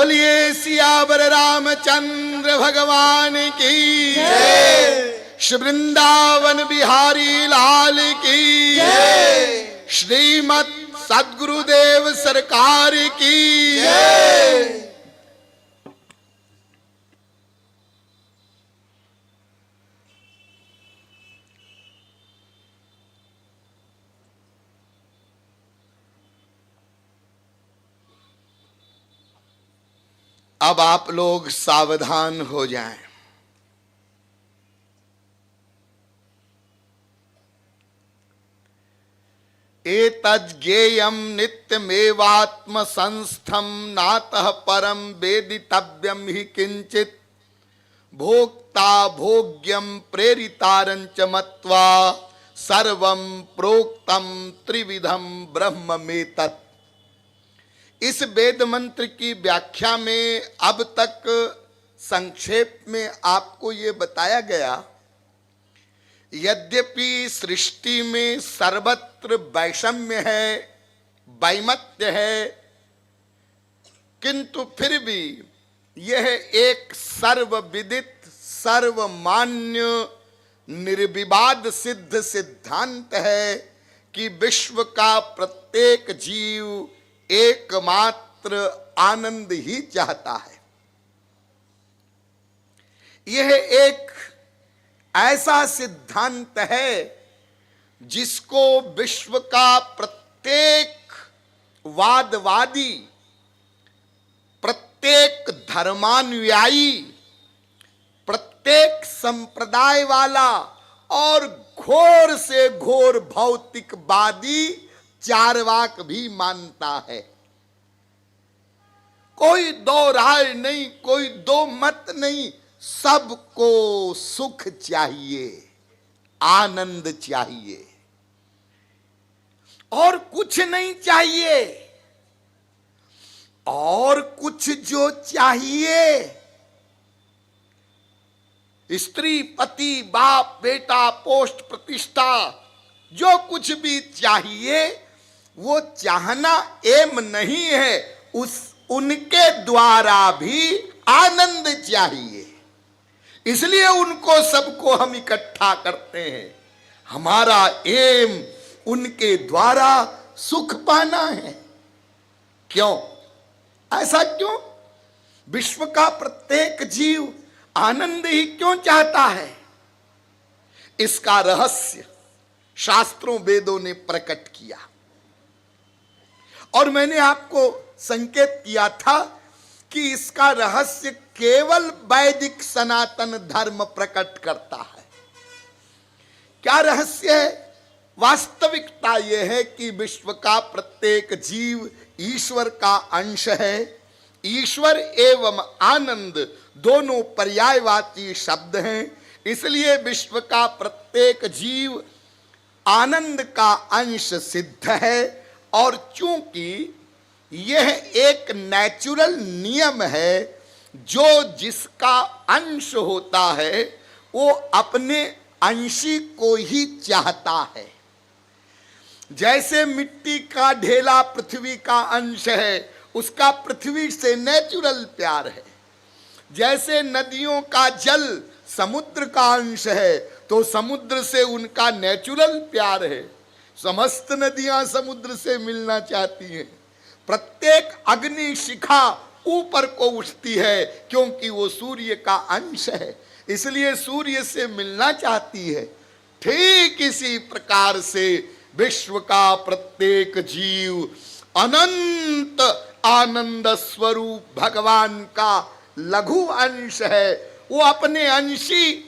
बोलिए सियावर रामचंद्र भगवान की जय। श्री वृंदावन बिहारी लाल की जय। श्रीमद सद्गुरुदेव सरकार की जय। अब आप लोग सावधान हो जाएं। एतज्ज्ञेयं नित्यमेवात्म संस्थम नातः परम वेदितव्यम ही किंचित भोक्ता भोग्यम प्रेरितारंच मत्वा सर्वं प्रोक्तम त्रिविधम ब्रह्म में तत्। इस वेद मंत्र की व्याख्या में अब तक संक्षेप में आपको ये बताया गया, यद्यपि सृष्टि में सर्वत्र वैषम्य है, वैमत्य है, किंतु फिर भी यह एक सर्वविदित सर्वमान्य निर्विवाद सिद्ध सिद्धांत है कि विश्व का प्रत्येक जीव एकमात्र आनंद ही चाहता है। यह एक ऐसा सिद्धांत है जिसको विश्व का प्रत्येक वादवादी, प्रत्येक धर्मानुयायी, प्रत्येक संप्रदाय वाला और घोर से घोर भौतिकवादी चार्वाक भी मानता है। कोई दो राय नहीं, कोई दो मत नहीं, सबको सुख चाहिए, आनंद चाहिए और कुछ नहीं चाहिए। और कुछ जो चाहिए, स्त्री पति बाप बेटा पोस्ट प्रतिष्ठा, जो कुछ भी चाहिए वो चाहना एम नहीं है, उनके द्वारा भी आनंद चाहिए। इसलिए उनको सबको हम इकट्ठा करते हैं। हमारा एम उनके द्वारा सुख पाना है। क्यों? ऐसा क्यों? विश्व का प्रत्येक जीव आनंद ही क्यों चाहता है? इसका रहस्य शास्त्रों वेदों ने प्रकट किया और मैंने आपको संकेत किया था कि इसका रहस्य केवल वैदिक सनातन धर्म प्रकट करता है। क्या रहस्य है? वास्तविकता यह है कि विश्व का प्रत्येक जीव ईश्वर का अंश है। ईश्वर एवं आनंद दोनों पर्यायवाची शब्द हैं, इसलिए विश्व का प्रत्येक जीव आनंद का अंश सिद्ध है। और चूंकि यह एक नेचुरल नियम है, जो जिसका अंश होता है वो अपने अंशी को ही चाहता है। जैसे मिट्टी का ढेला पृथ्वी का अंश है, उसका पृथ्वी से नेचुरल प्यार है। जैसे नदियों का जल समुद्र का अंश है, तो समुद्र से उनका नेचुरल प्यार है। समस्त नदियां समुद्र से मिलना चाहती हैं। प्रत्येक अग्नि शिखा ऊपर को उठती है क्योंकि वो सूर्य का अंश है, इसलिए सूर्य से मिलना चाहती है। ठीक इसी प्रकार से विश्व का प्रत्येक जीव अनंत आनंद स्वरूप भगवान का लघु अंश है। वो अपने अंशी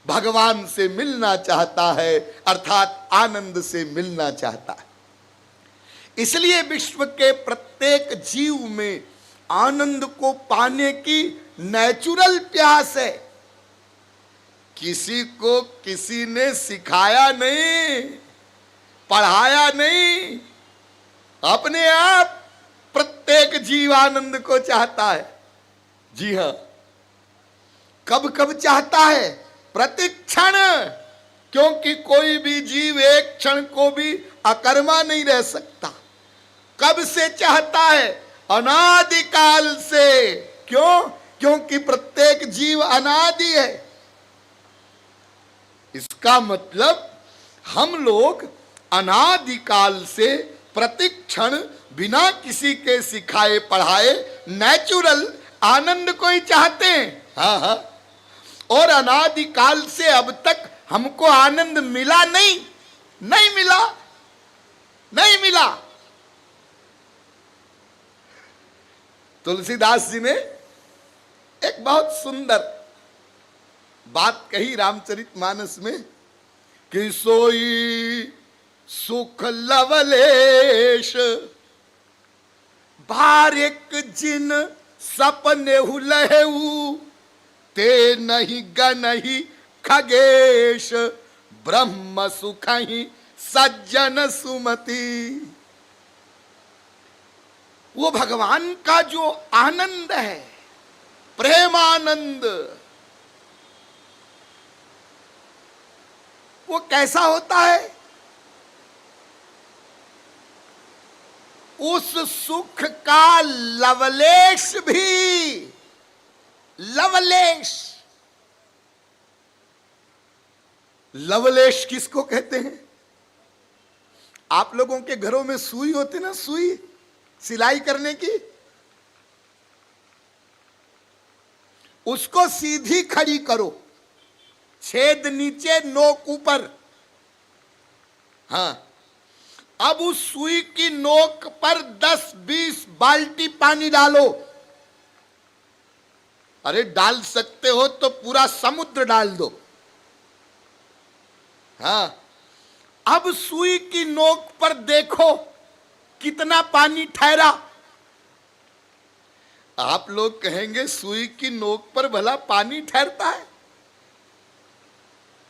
भगवान से मिलना चाहता है, अर्थात आनंद से मिलना चाहता है। इसलिए विश्व के प्रत्येक जीव में आनंद को पाने की नेचुरल प्यास है। किसी को किसी ने सिखाया नहीं, पढ़ाया नहीं, अपने आप प्रत्येक जीव आनंद को चाहता है। जी हां, कब कब चाहता है? प्रतिक्षण, क्योंकि कोई भी जीव एक क्षण को भी अकर्मा नहीं रह सकता। कब से चाहता है? अनादिकाल से। क्यों? क्योंकि प्रत्येक जीव अनादि है। इसका मतलब हम लोग अनादिकाल से प्रतिक्षण बिना किसी के सिखाए पढ़ाए नेचुरल आनंद को ही चाहते हैं। हाँ हाँ, और अनादिकाल से अब तक हमको आनंद मिला नहीं, नहीं मिला, नहीं मिला। तुलसीदास जी ने एक बहुत सुंदर बात कही रामचरितमानस में कि सोई सुख लवलेश बारिक जिन सपने हुलहु ते नहीं गनहि खगेश ब्रह्म सुख ही सज्जन सुमति। वो भगवान का जो आनंद है, प्रेमानंद, वो कैसा होता है? उस सुख का लवलेश भी, लवलेश, लवलेश किसको कहते हैं? आप लोगों के घरों में सुई होती ना, सुई सिलाई करने की, उसको सीधी खड़ी करो, छेद नीचे नोक ऊपर। हाँ, अब उस सुई की नोक पर 10-20 बाल्टी पानी डालो। अरे डाल सकते हो तो पूरा समुद्र डाल दो। हाँ, अब सुई की नोक पर देखो कितना पानी ठहरा। आप लोग कहेंगे सुई की नोक पर भला पानी ठहरता है?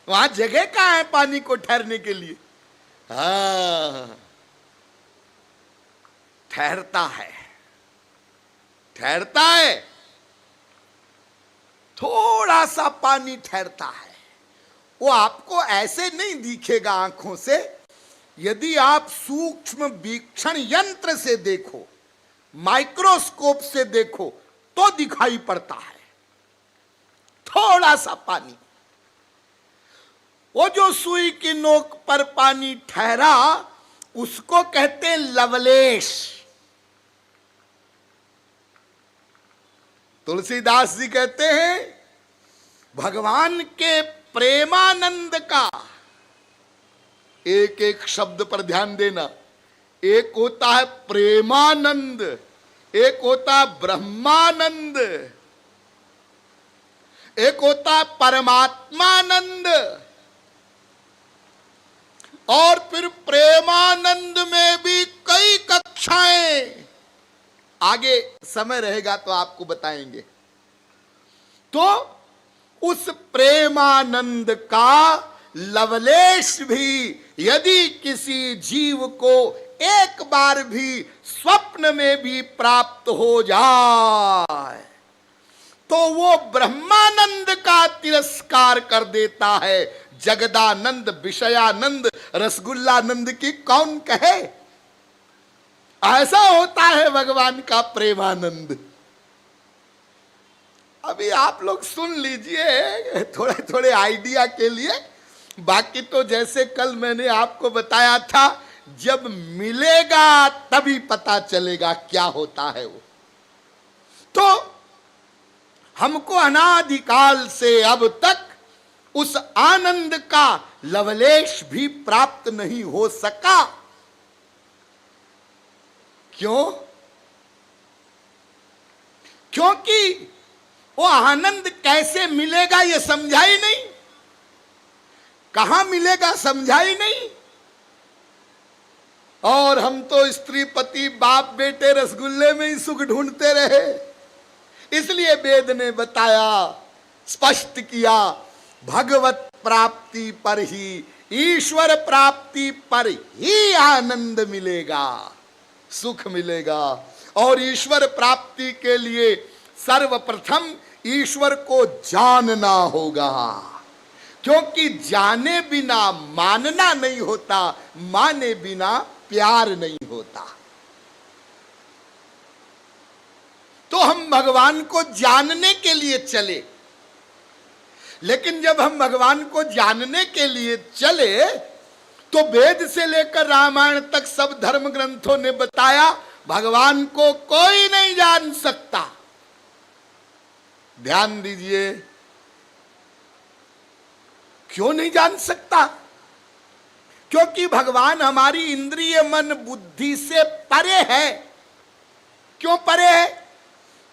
वहां जगह कहां है पानी को ठहरने के लिए? हाँ, ठहरता है, ठहरता है, थोड़ा सा पानी ठहरता है। वो आपको ऐसे नहीं दिखेगा आंखों से, यदि आप सूक्ष्म वीक्षण यंत्र से देखो, माइक्रोस्कोप से देखो तो दिखाई पड़ता है थोड़ा सा पानी। वो जो सुई की नोक पर पानी ठहरा उसको कहते हैं लवलेश। तुलसीदास जी कहते हैं भगवान के प्रेमानंद का, एक एक शब्द पर ध्यान देना, एक होता है प्रेमानंद, एक होता है ब्रह्मानंद, एक होता है परमात्मानंद, और फिर प्रेमानंद में भी कई कक्षाएं, आगे समय रहेगा तो आपको बताएंगे। तो उस प्रेमानंद का लवलेश भी यदि किसी जीव को एक बार भी स्वप्न में भी प्राप्त हो जाए तो वो ब्रह्मानंद का तिरस्कार कर देता है। जगदानंद, विषयानंद, रसगुल्लानंद की कौन कहे? ऐसा होता है भगवान का प्रेमानंद। अभी आप लोग सुन लीजिए थोड़े थोड़े आइडिया के लिए। बाकी तो जैसे कल मैंने आपको बताया था, जब मिलेगा तभी पता चलेगा क्या होता है वो। तो हमको अनादिकाल से अब तक उस आनंद का लवलेश भी प्राप्त नहीं हो सका। क्यों? क्योंकि वो आनंद कैसे मिलेगा ये समझा ही नहीं, कहां मिलेगा समझा ही नहीं। और हम तो स्त्री पति बाप बेटे रसगुल्ले में ही सुख ढूंढते रहे। इसलिए वेद ने बताया, स्पष्ट किया, भगवत प्राप्ति पर ही, ईश्वर प्राप्ति पर ही आनंद मिलेगा, सुख मिलेगा। और ईश्वर प्राप्ति के लिए सर्वप्रथम ईश्वर को जानना होगा, क्योंकि जाने बिना मानना नहीं होता, माने बिना प्यार नहीं होता। तो हम भगवान को जानने के लिए चले। लेकिन जब हम भगवान को जानने के लिए चले तो वेद से लेकर रामायण तक सब धर्म ग्रंथों ने बताया भगवान को कोई नहीं जान सकता। ध्यान दीजिए, क्यों नहीं जान सकता? क्योंकि भगवान हमारी इंद्रिय मन बुद्धि से परे है। क्यों परे है?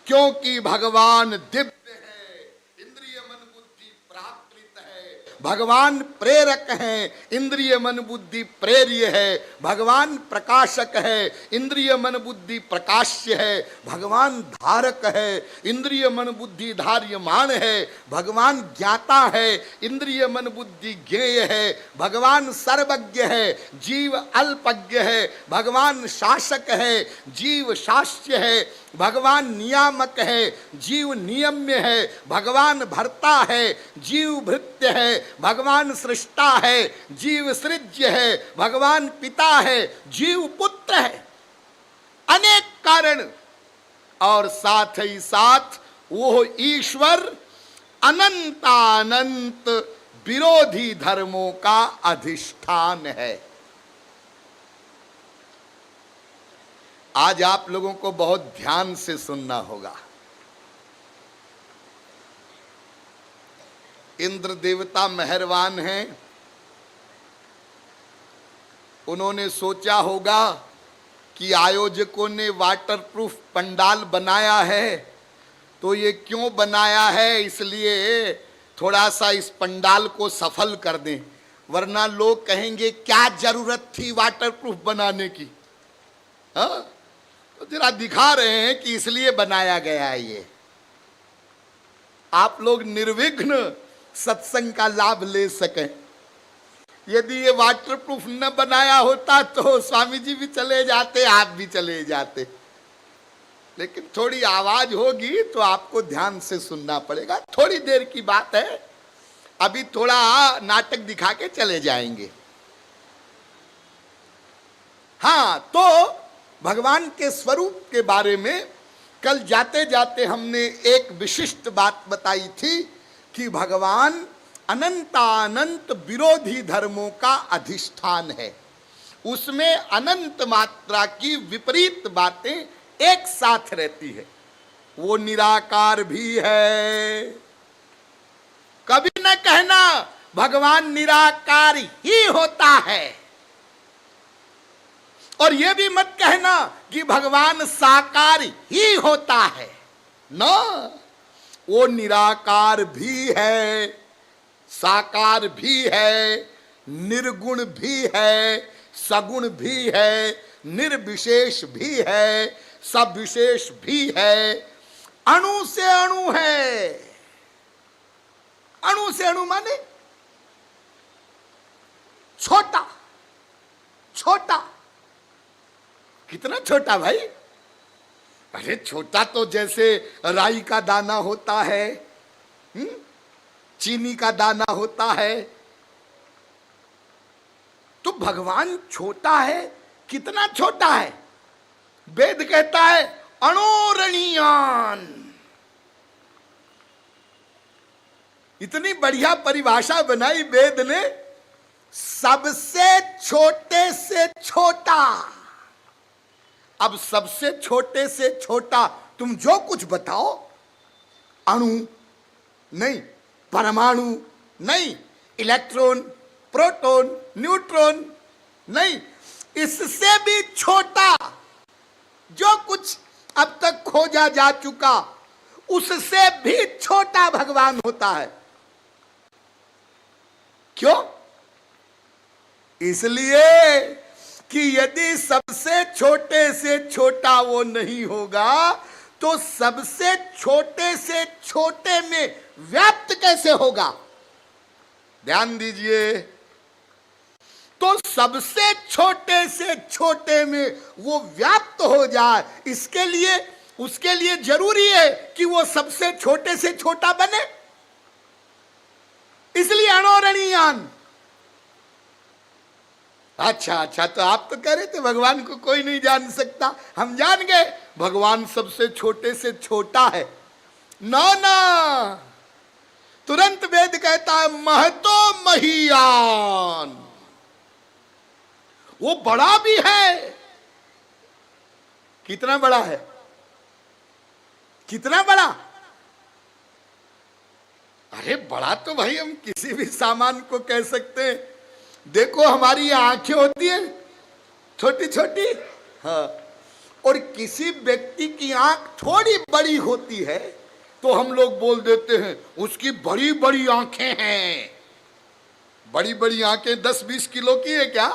क्योंकि भगवान दिव्य है, इंद्रिय मन बुद्धि प्राकृत है। भगवान प्रेरक है, इंद्रिय मन बुद्धि प्रेर्य है। भगवान प्रकाशक है, इंद्रिय मन बुद्धि प्रकाश्य है। भगवान धारक है, इंद्रिय मन बुद्धि धार्यमान है। भगवान ज्ञाता है, इंद्रिय मन बुद्धि ज्ञेय है। भगवान सर्वज्ञ है, जीव अल्पज्ञ है। भगवान शासक है, जीव शास्य है। भगवान नियामक है, जीव नियम्य है। भगवान भर्ता है, जीव भृत्य है। भगवान सृष्टा है, जीव सृज्य है। भगवान पिता है, जीव पुत्र है। अनेक कारण, और साथ ही साथ वो ईश्वर अनंतानंत विरोधी धर्मों का अधिष्ठान है। आज आप लोगों को बहुत ध्यान से सुनना होगा। इंद्र देवता मेहरबान हैं। उन्होंने सोचा होगा कि आयोजकों ने वाटरप्रूफ पंडाल बनाया है, तो ये क्यों बनाया है, इसलिए थोड़ा सा इस पंडाल को सफल कर दें, वरना लोग कहेंगे क्या जरूरत थी वाटरप्रूफ बनाने की। हाँ, तो जरा दिखा रहे हैं कि इसलिए बनाया गया है ये। आप लोग निर्विघ्न सत्संग का लाभ ले सकें। यदि ये वाटरप्रूफ न बनाया होता तो स्वामी जी भी चले जाते, आप भी चले जाते। लेकिन थोड़ी आवाज होगी तो आपको ध्यान से सुनना पड़ेगा। थोड़ी देर की बात है, अभी थोड़ा नाटक दिखा के चले जाएंगे। हाँ, तो भगवान के स्वरूप के बारे में कल जाते जाते हमने एक विशिष्ट बात बताई थी कि भगवान अनंतानंत विरोधी धर्मों का अधिष्ठान है। उसमें अनंत मात्रा की विपरीत बातें एक साथ रहती है। वो निराकार भी है। कभी न कहना भगवान निराकार ही होता है, और यह भी मत कहना कि भगवान साकार ही होता है। ना, वो निराकार भी है, साकार भी है, निर्गुण भी है, सगुण भी है, निर्विशेष भी है, सविशेष भी है, अणु से अणु है। अणु से अणु माने छोटा। छोटा कितना छोटा भाई? अरे छोटा तो जैसे राई का दाना होता है, चीनी का दाना होता है। तो भगवान छोटा है। कितना छोटा है? वेद कहता है अणोरणीयान। इतनी बढ़िया परिभाषा बनाई वेद ने, सबसे छोटे से छोटा। अब सबसे छोटे से छोटा तुम जो कुछ बताओ, अणु नहीं, परमाणु नहीं, इलेक्ट्रॉन, प्रोटॉन, न्यूट्रॉन नहीं, इससे भी छोटा जो कुछ अब तक खोजा जा चुका, उससे भी छोटा भगवान होता है। क्यों? इसलिए कि यदि सबसे छोटे से छोटा वो नहीं होगा तो सबसे छोटे से छोटे में व्याप्त कैसे होगा? ध्यान दीजिए। तो सबसे छोटे से छोटे में वो व्याप्त हो जाए, इसके लिए उसके लिए जरूरी है कि वो सबसे छोटे से छोटा बने। इसलिए अणोरणीयान। अच्छा, तो आप तो कह रहे थे भगवान को कोई नहीं जान सकता। हम जान गए, भगवान सबसे छोटे से छोटा है। ना ना, तुरंत वेद कहता है महतो महीयान, वो बड़ा भी है। कितना बड़ा है? कितना बड़ा? अरे बड़ा तो भाई हम किसी भी सामान को कह सकते हैं। देखो हमारी आंखें होती है छोटी छोटी, हाँ, और किसी व्यक्ति की आंख थोड़ी बड़ी होती है तो हम लोग बोल देते हैं उसकी बड़ी बड़ी आंखें हैं। बड़ी बड़ी आंखें 10-20 किलो की है क्या?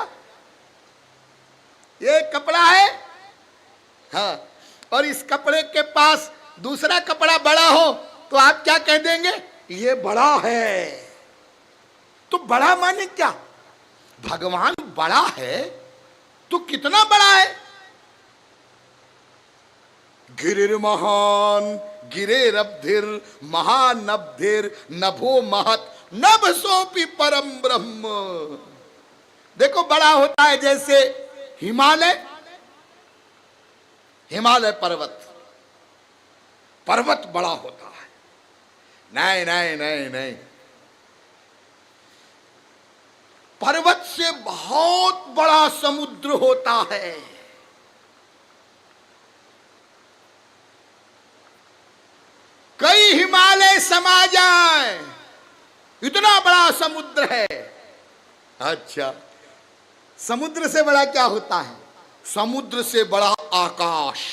ये कपड़ा है, हाँ, और इस कपड़े के पास दूसरा कपड़ा बड़ा हो तो आप क्या कह देंगे? ये बड़ा है। तो बड़ा माने क्या? भगवान बड़ा है तो कितना बड़ा है? गिरिर्महान गिरेरब्धिर महानब्धिर नभो महत नभसोपि परम ब्रह्म। देखो बड़ा होता है जैसे हिमालय, हिमालय पर्वत, पर्वत बड़ा होता है। नहीं नहीं नहीं नहीं, पर्वत से बहुत बड़ा समुद्र होता है। कई हिमालय समा जाए, इतना बड़ा समुद्र है। अच्छा, समुद्र से बड़ा क्या होता है? समुद्र से बड़ा आकाश।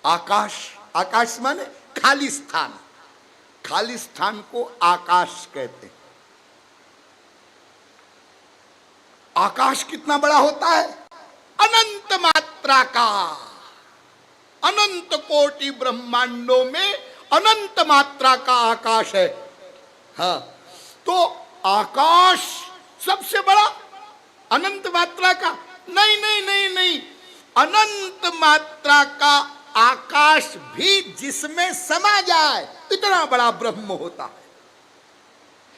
आकाश, आकाश माने खाली स्थान, खाली स्थान को आकाश कहते हैं। आकाश कितना बड़ा होता है? अनंत मात्रा का, अनंत कोटि ब्रह्मांडों में अनंत मात्रा का आकाश है। हाँ, तो आकाश सबसे बड़ा, अनंत मात्रा का? नहीं नहीं नहीं नहीं, अनंत मात्रा का आकाश भी जिसमें समा जाए इतना बड़ा ब्रह्म होता है।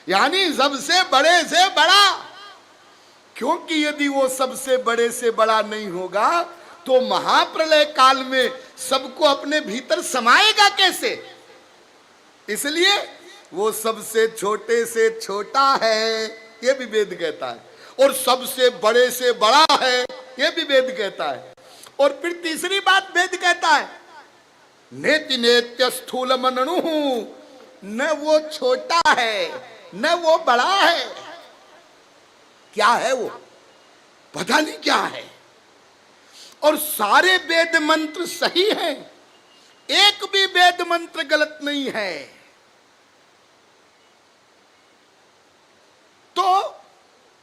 यानी सबसे बड़े से बड़ा, क्योंकि यदि वो सबसे बड़े से बड़ा नहीं होगा तो महाप्रलय काल में सबको अपने भीतर समाएगा कैसे? इसलिए वो सबसे छोटे से छोटा है, ये भी वेद कहता है, और सबसे बड़े से बड़ा है, ये भी वेद कहता है। और फिर तीसरी बात वेद कहता है, नेति नेत्य स्थूल मननु, न वो छोटा है न वो बड़ा है। क्या है वो? पता नहीं क्या है। और सारे वेद मंत्र सही हैं, एक भी वेद मंत्र गलत नहीं है। तो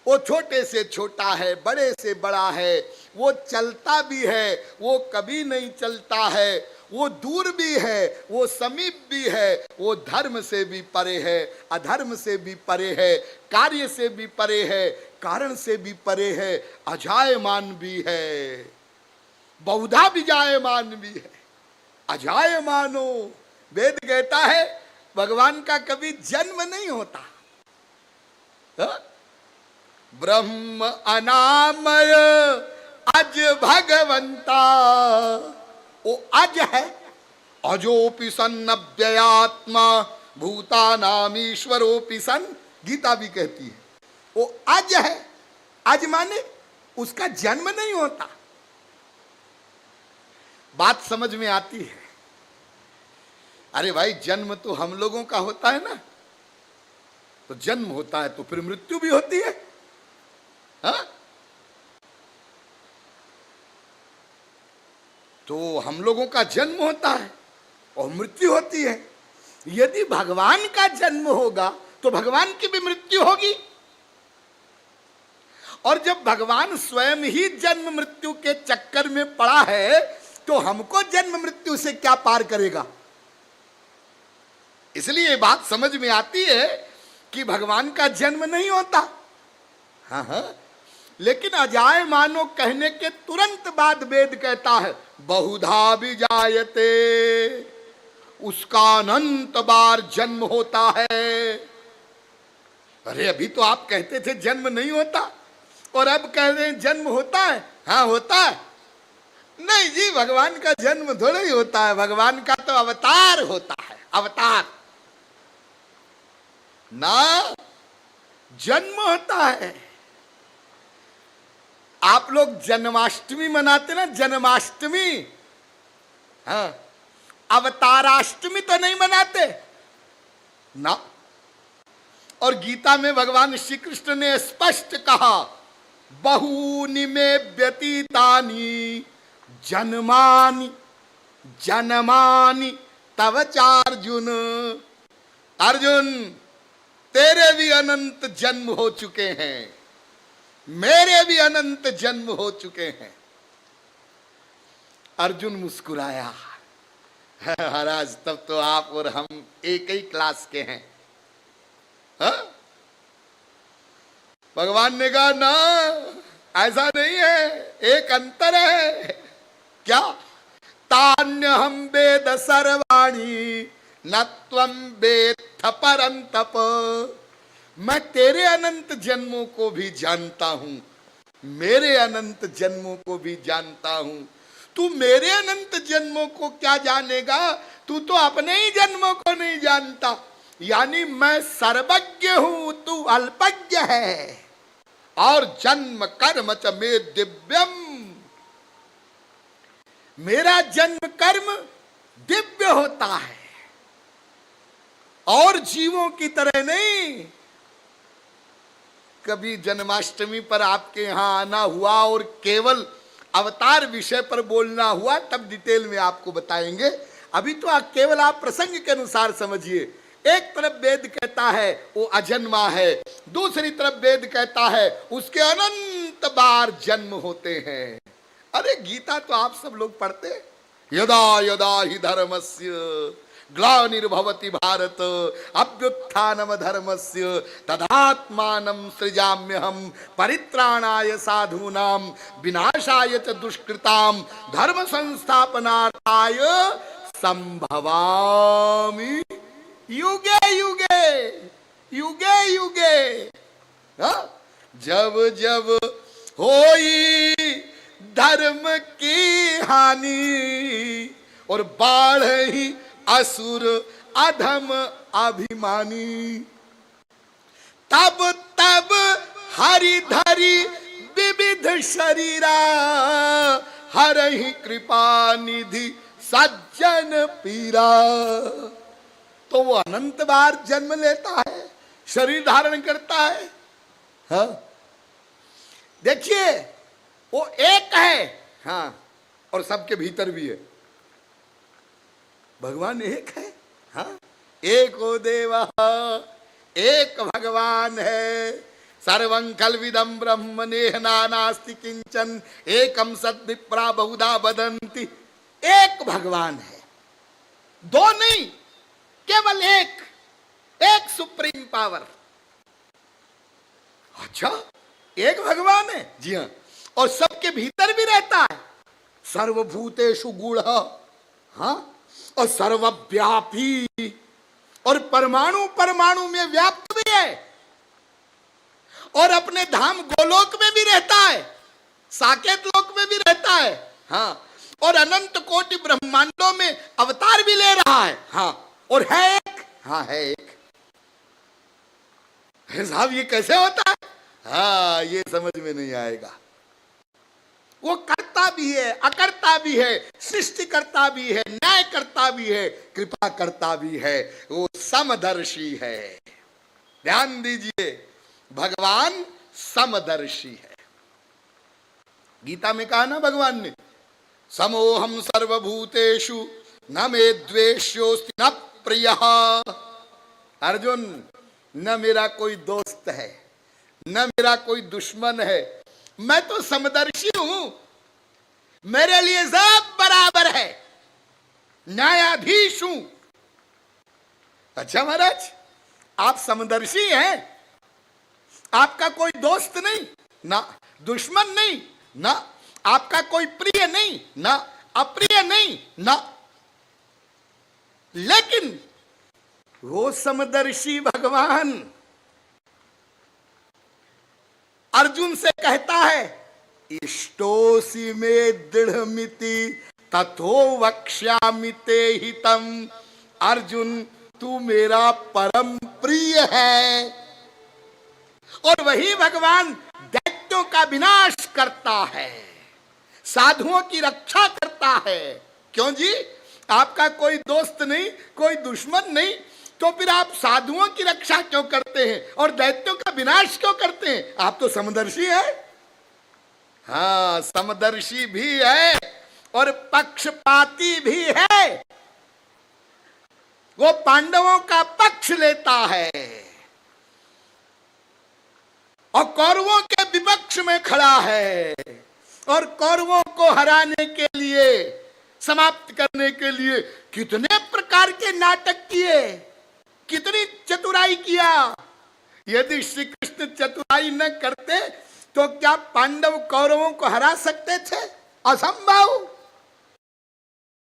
वो छोटे से छोटा है, बड़े से बड़ा है, वो चलता भी है, वो कभी नहीं चलता है, वो दूर भी है, वो समीप भी है, वो धर्म से भी परे है, अधर्म से भी परे है, कार्य से भी परे है, कारण से भी परे है, अजायमान भी है, बहुधा भी जायमान भी है। अजायमानो, वेद कहता है भगवान का कभी जन्म नहीं होता। हा? ब्रह्म अनामय अज भगवंता, वो अज है, अजोपि सन अव्ययात्मा भूतानाम ईश्वरोपि सन, गीता भी कहती है वो अज है। अज माने उसका जन्म नहीं होता। बात समझ में आती है? अरे भाई जन्म तो हम लोगों का होता है ना, तो जन्म होता है तो फिर मृत्यु भी होती है। हाँ? तो हम लोगों का जन्म होता है और मृत्यु होती है। यदि भगवान का जन्म होगा तो भगवान की भी मृत्यु होगी। और जब भगवान स्वयं ही जन्म मृत्यु के चक्कर में पड़ा है तो हमको जन्म मृत्यु से क्या पार करेगा? इसलिए ये बात समझ में आती है कि भगवान का जन्म नहीं होता। हाँ हाँ, लेकिन अजायमानो कहने के तुरंत बाद वेद कहता है बहुधा भी जायते, उसका अनंत बार जन्म होता है। अरे अभी तो आप कहते थे जन्म नहीं होता और अब कह रहे हैं जन्म होता है। हाँ होता है। नहीं जी, भगवान का जन्म थोड़ा ही होता है, भगवान का तो अवतार होता है, अवतार ना जन्म होता है। आप लोग जन्माष्टमी मनाते ना, जन्माष्टमी, हाँ, अवताराष्टमी तो नहीं मनाते ना। और गीता में भगवान श्री कृष्ण ने स्पष्ट कहा, बहूनि में व्यतीतानि जन्मानि जन्मानि तव चार्जुन। अर्जुन, तेरे भी अनंत जन्म हो चुके हैं, मेरे भी अनंत जन्म हो चुके हैं। अर्जुन मुस्कुराया, महाराज तब तो आप और हम एक ही क्लास के हैं। हा? भगवान ने कहा ना, ऐसा नहीं है, एक अंतर है। क्या? तान्य हम वेद सर्वाणी न त्वं वेत्थ परंतप। मैं तेरे अनंत जन्मों को भी जानता हूं, मेरे अनंत जन्मों को भी जानता हूं। तू मेरे अनंत जन्मों को क्या जानेगा? तू तो अपने ही जन्मों को नहीं जानता। यानी मैं सर्वज्ञ हूं, तू अल्पज्ञ है। और जन्म कर्म च मे दिव्यम, मेरा जन्म कर्म दिव्य होता है, और जीवों की तरह नहीं। कभी जन्माष्टमी पर आपके यहां आना हुआ और केवल अवतार विषय पर बोलना हुआ, तब डिटेल में आपको बताएंगे। अभी तो केवल आप प्रसंग के अनुसार समझिए। एक तरफ वेद कहता है वो अजन्मा है, दूसरी तरफ वेद कहता है उसके अनंत बार जन्म होते हैं। अरे गीता तो आप सब लोग पढ़ते, यदा यदा हि धर्मस्य ग्लानिर्भवति भारत अभ्युत्थानम धर्मस्य तदात्मानं सृजाम्यहम् परित्राणाय साधूनां विनाशाय च दुष्कृतां धर्म संस्थापनार्थाय संभवामि युगे युगे युगे युगे। जब जब होई धर्म की हानि और बाढ़ ही असुर अधम अभिमानी, तब तब हरि धरि विविध शरीरा हरहि कृपा निधि सज्जन पीरा। तो वो अनंत बार जन्म लेता है, शरीर धारण करता है। हाँ, देखिए वो एक है, हाँ, और सबके भीतर भी है। भगवान एक है, हाँ, एको देव, एक भगवान है। सर्वं खल्विदं ब्रह्म नेह नास्ति किंचन एकम सद विप्रा बहुधा वदन्ति। एक भगवान है, दो नहीं, केवल एक, एक सुप्रीम पावर। अच्छा, एक भगवान है, जी हाँ, और सबके भीतर भी रहता है। सर्वभूतेषु गूढ़ः, हाँ, और सर्वव्यापी, और परमाणु परमाणु में व्याप्त भी है, और अपने धाम गोलोक में भी रहता है, साकेत लोक में भी रहता है, हाँ, और अनंत कोटि ब्रह्मांडों में अवतार भी ले रहा है, हाँ, और है एक, हाँ है एक। साहब ये कैसे होता है? हाँ, ये समझ में नहीं आएगा। वो करता भी है, अकर्ता भी है, सृष्टि करता भी है, न्याय करता भी है, कृपा करता भी है, वो समदर्शी है। ध्यान दीजिए, भगवान समदर्शी है। गीता में कहा ना भगवान ने, समोहम सर्वभूतेषु न मे द्वेष्योस्ति न प्रियः। अर्जुन, न मेरा कोई दोस्त है, न मेरा कोई दुश्मन है, मैं तो समदर्शी हूं, मेरे लिए सब बराबर है, न्यायाधीश हूं। अच्छा महाराज, आप समदर्शी हैं, आपका कोई दोस्त नहीं, ना दुश्मन नहीं, ना आपका कोई प्रिय नहीं, ना अप्रिय नहीं, ना, लेकिन वो समदर्शी भगवान अर्जुन से कहता है, इष्टोसी में दृढ़मिति तथो वक्ष्यामि ते हितम। अर्जुन तू मेरा परम प्रिय है। और वही भगवान दैत्यों का विनाश करता है, साधुओं की रक्षा करता है। क्यों जी? आपका कोई दोस्त नहीं, कोई दुश्मन नहीं, तो फिर आप साधुओं की रक्षा क्यों करते हैं और दैत्यों का विनाश क्यों करते हैं? आप तो समदर्शी हैं। हाँ, समदर्शी भी है और पक्षपाती भी है। वो पांडवों का पक्ष लेता है और कौरवों के विपक्ष में खड़ा है और कौरवों को हराने के लिए, समाप्त करने के लिए कितने प्रकार के नाटक किए, कितनी चतुराई किया। यदि श्री कृष्ण चतुराई न करते तो क्या पांडव कौरवों को हरा सकते थे? असंभव।